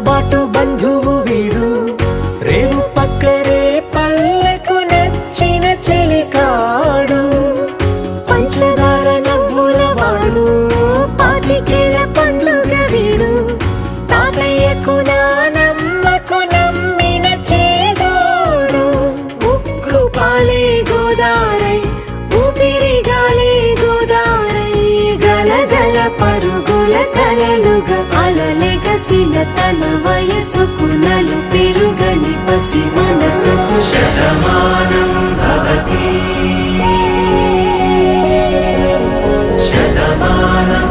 బాటు బంధువు వీడు, రేవు పక్కరే పల్లెకు నచ్చిన చెలికాడు, పంచదార నవ్వుల వాడు, పాతికేల పండుగ వీడు, తాతయ్యకు నానమ్మకు నమ్మిన చేదోడు, ఉక్కు పాలే గోదారై ఊపిరిగాలే గోదారై, గలగల పరుగుల కలలుగా అలలెగసిన తన వయసుకు నలు పెరుగని పసి మనసుకు శతమానం భవతి శతమానం